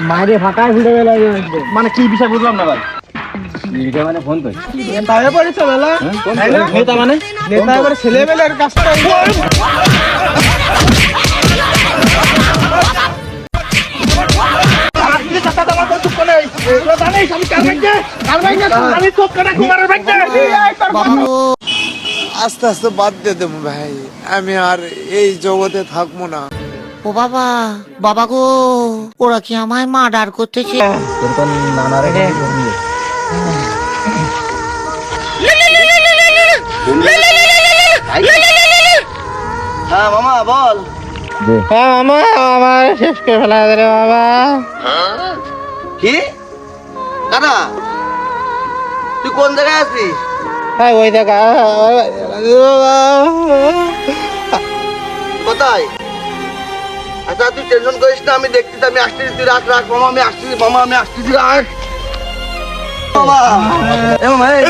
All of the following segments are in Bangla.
মায়ের ফাটায় ফুটে গেল মানে কি বিষয় বুঝলাম না ভাই মানে ফোন তো তাই পরে চলে নেতা মানে নেতা এবারে ছেলেবেলার কাজটা আস্তে আস্তে বাদ দিয়ে দেবো ভাই, আমি আর এই জগতে থাকবো না। ও বাবা, বাবা গো, ওরা কি আমায় মার্ডার করতেছে? হ্যাঁ মামা বল। আমার শেষ করে ফেলা রে বাবা। কি কানা তুই কোন জায়গায় আছিস? ওই দেখা কোথায়? আচ্ছা তুই টেনশন করিস না, আমি দেখতেছি, আমি আসতেছি, তুই রাখ রাখ মামা, আমি আসতেছি মামা, আমি আসতেছি, রাখ মামা। এ মামা এই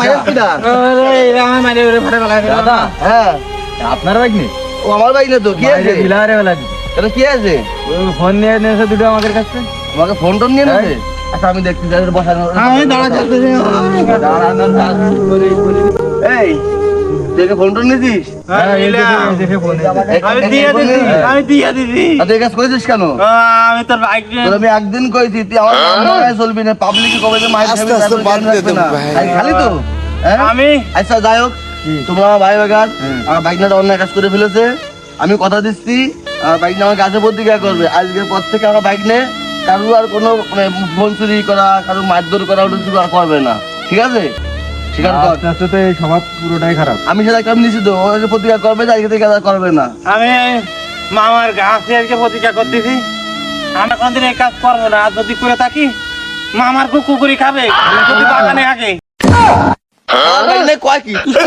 মাইয়া কিডা? দাদা হ্যাঁ আপনার বাইক নেই? ও আমার বাইক না তো, কি আছে? বিলারে বেলা এটা কি আছে? ফোন নিয়ে নিয়েছে দুটো আমাদের কাছে। আমাকে ফোন টোন নিয়ে নেছে? আচ্ছা আমি দেখতেছি, বসানো এই দেখে ফোন টোন নিয়েছিস? তুই কাজ করেছিস কেন? আমি তোর বাইক আমি একদিন কইছি তুই আমার চলবি না, পাবলিক কবে আস্তে আস্তে বাদ দিয়ে দেবো ভাই। খালি তো আমি আচ্ছা যাই হোক, তোমরা আমার ভাই বাগান আমার বাইক নিয়ে অন্যায় কাজ করে ফেলেছে, আমি কথা দিচ্ছি আমার বাইক নিয়ে আমার কাছে প্রতিক্রিয়া করবে। আজকের পর থেকে আমার বাইক নিয়ে কারো আর কোনো ফোন চুরি করা, কারো মারধর করা, ওটা কিছু আর করবে না, ঠিক আছে? স্বীকার কর। তো এই স্বভাব পুরোটাই খারাপ। আমি সেটা কাম নিছি তো, ও প্রতিক্রিয়া করবে, আজকে থেকে আর করবে না। আমি মামার গাছে আজকে প্রতিজ্ঞা করতেছি আমি কোনদিন এই কাজ করবো না। আর যদি করে থাকি মামার কুকুরি খাবে, যদি বাগানে আগে আমার বাইক নিয়ে কয় কি তুই